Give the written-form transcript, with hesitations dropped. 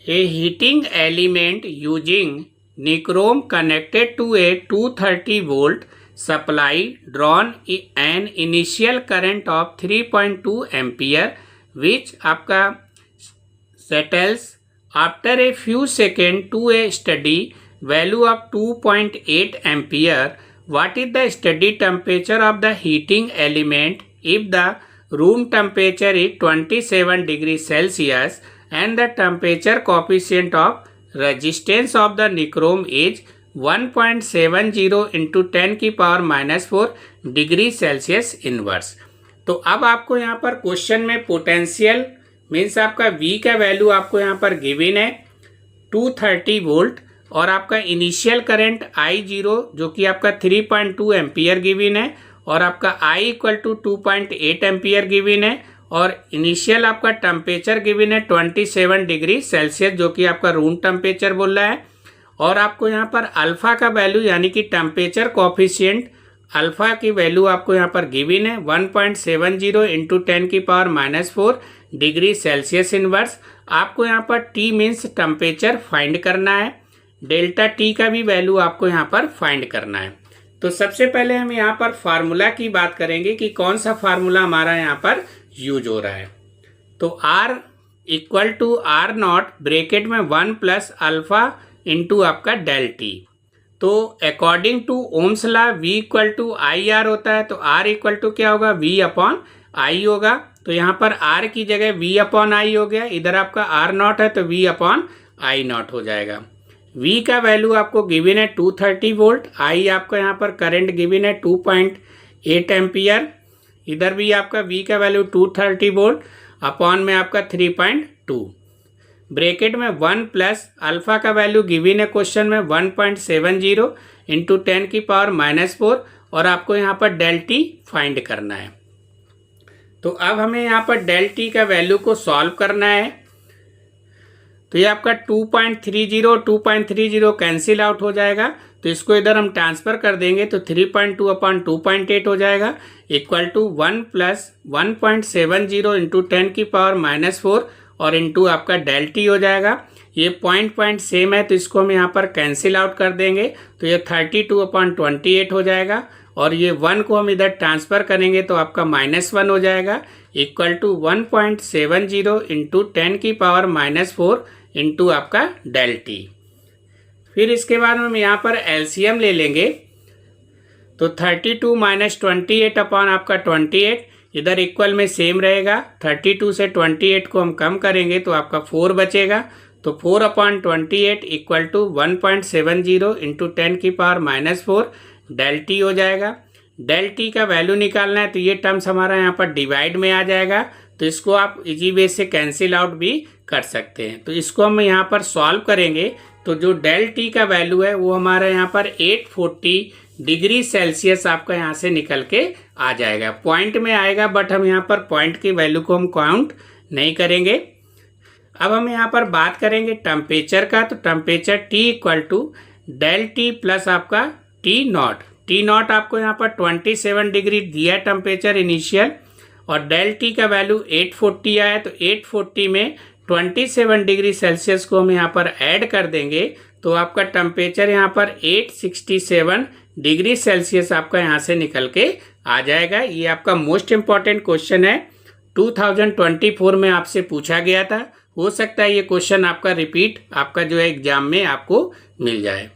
A heating element using nichrome connected to a 230 volt supply drawn an initial current of 3.2 ampere which आपका settles after a few seconds to a steady value of 2.8 ampere. What is the steady temperature of the heating element if the room temperature is 27 degrees Celsius and the temperature coefficient of resistance of the nichrome is 1.70 into 10 की power -4 degree Celsius inverse. तो अब आपको यहाँ पर question में potential means आपका V का value आपको यहाँ पर गिवन है 230 वोल्ट और आपका इनिशियल करंट I0 जो कि आपका 3.2 एम्पियर गिवन है और आपका I equal to 2.8 ampere given है और इनिशियल आपका टेम्परेचर गिवन है 27 डिग्री सेल्सियस जो कि आपका रूम टेम्परेचर बोल रहा है और आपको यहाँ पर अल्फा का वैल्यू यानी कि टेम्परेचर कोफिशिएंट अल्फा की वैल्यू आपको यहाँ पर गिवन है 1.70 इंटू 10 की पावर -4 डिग्री सेल्सियस इनवर्स। आपको यहाँ पर T मीन्स टेम्परेचर फाइंड करना है, डेल्टा T का भी वैल्यू आपको यहाँ पर फाइंड करना है। तो सबसे पहले हम यहाँ पर फार्मूला की बात करेंगे कि कौन सा फार्मूला हमारा यहाँ पर यूज हो रहा है। तो R equal to R naught bracket में 1 प्लस अल्फा इंटू आपका डेल टी। तो according to Ohm's law V equal to I R होता है तो R इक्वल टू क्या होगा V अपॉन आई होगा। तो यहाँ पर R की जगह V अपॉन आई हो गया, इधर आपका R नॉट है तो V अपॉन आई नॉट हो जाएगा। V का वैल्यू आपको गिवन है 230 वोल्ट, I आपका यहाँ पर करंट गिवन है 2.8 एम्पियर, इधर भी आपका V का वैल्यू 230 वोल्ट अपॉन में आपका 3.2 ब्रैकेट में 1 प्लस अल्फा का वैल्यू गिवन है क्वेश्चन में 1.70 इंटू 10 की पावर -4 और आपको यहाँ पर डेल टी फाइंड करना है। तो अब हमें यहाँ पर डेल टी का वैल्यू को सॉल्व करना है। तो ये आपका 2.30 कैंसिल आउट हो जाएगा तो इसको इधर हम ट्रांसफर कर देंगे तो 3.2 अपॉन 2.8 हो जाएगा इक्वल टू 1 प्लस 1.70 इंटू 10 की पावर -4 और इंटू आपका डेल टी हो जाएगा। ये पॉइंट सेम है तो इसको हम यहाँ पर कैंसिल आउट कर देंगे तो ये 32 अपॉन 28 हो जाएगा और ये 1 को हम इधर ट्रांसफ़र करेंगे तो आपका -1 हो जाएगा इक्वल टू 1.70 इंटू 10 की पावर -4 इंटू आपका डेल टी। फिर इसके बाद हम यहाँ पर एलसीएम ले लेंगे तो 32 माइनस 28 अपॉन आपका 28 इधर इक्वल में सेम रहेगा। 32 से 28 को हम कम करेंगे तो आपका 4 बचेगा तो 4 अपॉन 28 इक्वल टू 1.70 इंटू 10 की पावर -4 डेल टी हो जाएगा। डेल टी का वैल्यू निकालना है तो ये टर्म्स हमारा यहाँ पर डिवाइड में आ जाएगा तो इसको आप इजी वे से कैंसिल आउट भी कर सकते हैं। तो इसको हम यहाँ पर सॉल्व करेंगे तो जो डेल टी का वैल्यू है वो हमारा यहाँ पर 840 डिग्री सेल्सियस आपका यहाँ से निकल के आ जाएगा। पॉइंट में आएगा बट हम यहाँ पर पॉइंट की वैल्यू को हम काउंट नहीं करेंगे। अब हम यहाँ पर बात करेंगे टेम्परेचर का तो temperature T equal to del T plus आपका टी नॉट आपको यहाँ पर 27 डिग्री दिया टेम्परेचर इनिशियल और डेल टी का वैल्यू 840 आया तो 840 में 27 डिग्री सेल्सियस को हम यहाँ पर ऐड कर देंगे तो आपका टेम्परेचर यहाँ पर 867 डिग्री सेल्सियस आपका यहाँ से निकल के आ जाएगा। ये आपका मोस्ट इम्पॉर्टेंट क्वेश्चन है, 2024 में आपसे पूछा गया था। हो सकता है ये क्वेश्चन आपका रिपीट आपका जो है एग्जाम में आपको मिल जाए।